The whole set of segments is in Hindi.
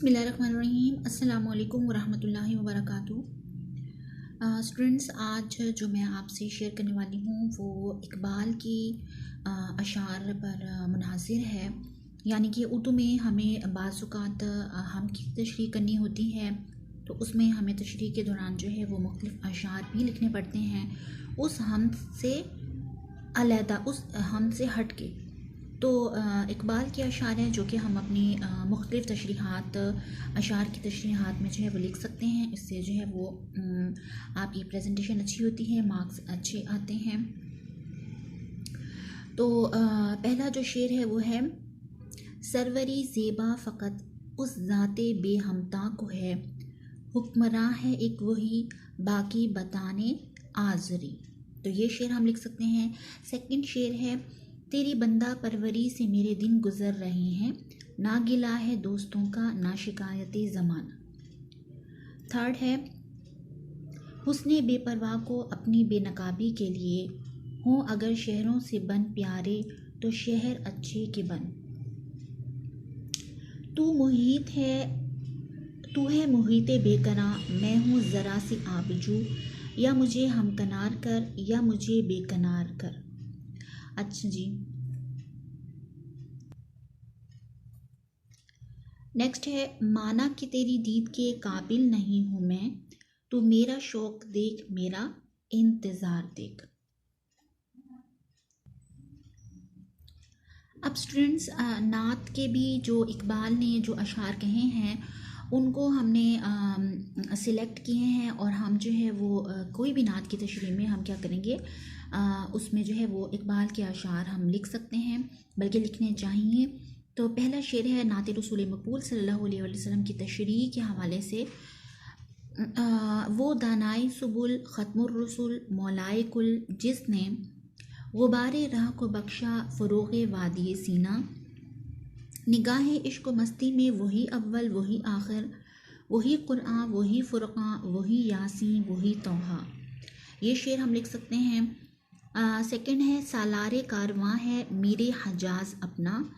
बिस्मिल्लाहिर्रहमानिर्रहीम। अस्सलामु अलैकुम वरहमतुल्लाहि वबरकातुहू। स्टूडेंट्स, आज जो मैं आपसे शेयर करने वाली हूँ वो इकबाल की अशार पर मुनहसर है। यानी कि उर्दू में हमें बाज़ औक़ात हम की तशरीह करनी होती है, तो उसमें हमें तशरीह के दौरान जो है वो मुख्तलिफ़ अशार भी लिखने पड़ते हैं उस हम से अलहदा, उस हम से हट के। तो इकबाल के अशार हैं जो कि हम अपनी मुख्तलिफ़ तशरीहात अशार की तशरीहात में जो है वो लिख सकते हैं। इससे जो है वो आपकी प्रेजेंटेशन अच्छी होती है, मार्क्स अच्छे आते हैं। तो पहला जो शेर है वो है, सरवरी ज़ेबा फ़कत उस ज़ाते बेहमता को है, हुक्मरां है एक वही बाकी बताने आज़री। तो ये शेर हम लिख सकते हैं। सेकंड शेर है, तेरी बंदा परवरी से मेरे दिन गुजर रहे हैं, ना गिला है दोस्तों का ना शिकायत ज़माना। थर्ड है, हुस्ने बेपरवाह को अपनी बेनकाबी के लिए हों अगर शहरों से बन प्यारे तो शहर अच्छे के बन। तू है मुहीते बेकरां, मैं हूँ ज़रा सी आबजू, या मुझे हमकनार कर या मुझे बेकनार कर। अच्छा जी, नेक्स्ट है, माना कि तेरी दीद के काबिल नहीं हूँ मैं, तू मेरा शौक देख मेरा इंतज़ार देख। अब स्टूडेंट्स, नात के भी जो इकबाल ने जो अशार कहे हैं उनको हमने सिलेक्ट किए हैं, और हम जो है वो कोई भी नात की तशरीह में हम क्या करेंगे, उसमें जो है वो इकबाल के अशार हम लिख सकते हैं, बल्कि लिखने चाहिए। तो पहला शेर है नात रसूल मकबूल सल्लल्लाहु अलैहि वसल्लम की तशरीह के हवाले से। वो दानाई सुबुल ख़त्मुर रसूल मौलाए कुल, जिसने गुबारे राह को बख्शा फ़रोग़े वादी सीना, निगाहे इश्क मस्ती में वही अव्वल वही आखिर, वही क़ुरआन वही फ़ुरक़ान वही यासीन वही तौहा। ये शेर हम लिख सकते हैं। सेकंड है, सालारे कारवां है मेरे हजाज अपना,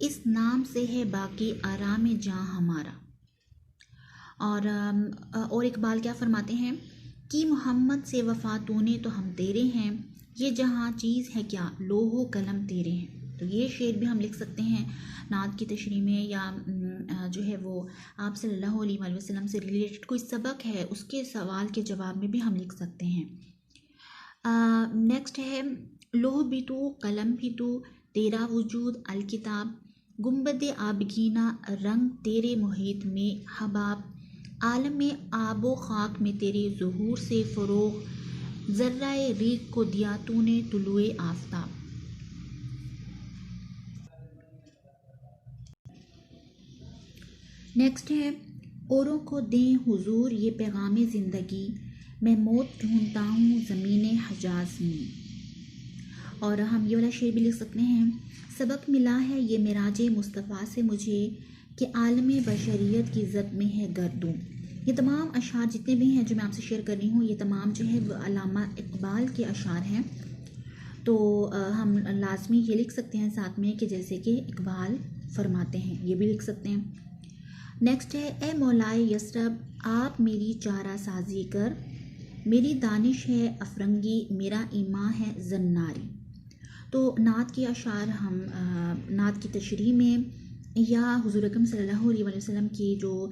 इस नाम से है बाकी आराम जहाँ हमारा। और इकबाल क्या फरमाते हैं कि मोहम्मद से वफ़ा तूने तो हम तेरे हैं, ये जहाँ चीज़ है क्या लोहो कलम तेरे हैं। तो ये शेर भी हम लिख सकते हैं नात की तशरीह में, या जो है वो आप सल्लल्लाहु अलैहि वसल्लम से रिलेटेड कोई सबक है उसके सवाल के जवाब में भी हम लिख सकते हैं। नेक्स्ट है, लोह भी तू कलम भी तू, तेरा वजूद अल किताब, गुंबद आबगीना रंग तेरे मुहित में हबाब, आलम में आबो खाक में तेरे ज़ुहूर से फ़रोग़, ज़र्राए रीख को दिया तूने तुलुए आफ़ताब। नेक्स्ट है, औरों को दें हुजूर ये पैगाम ज़िंदगी, मैं मौत ढूंढता हूँ ज़मीन हजाज में। और हम ये वाला शेर भी लिख सकते हैं, सबक मिला है ये मिराजे मुस्तफ़ा से मुझे, कि आलम बशरियत की ज़द में है गर्दूं। ये तमाम अशार जितने भी हैं जो मैं आपसे शेयर कर रही हूँ, ये तमाम जो है अल्लामा इकबाल के अशार हैं। तो हम लाजमी ये लिख सकते हैं साथ में कि जैसे कि इकबाल फरमाते हैं, ये भी लिख सकते हैं। नेक्स्ट है, ए मौलाए यसरब आप मेरी चारा साजी कर, मेरी दानिश है अफरंगी मेरा ईमान है जन्नारी। तो नात के अशार हम नात की तशरीह में या हुज़ूर अकरम सल्लल्लाहु अलैहि वसल्लम की जो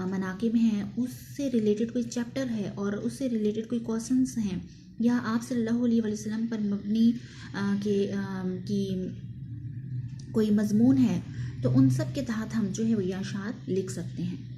मनाक़िब हैं उससे रिलेटेड कोई चैप्टर है और उससे रिलेटेड कोई क्वेश्चंस हैं, या आप सल्लल्लाहु अलैहि वसल्लम पर मबनी की कोई मज़मून है, तो उन सब के तहत हम जो है वो ये अशार लिख सकते हैं।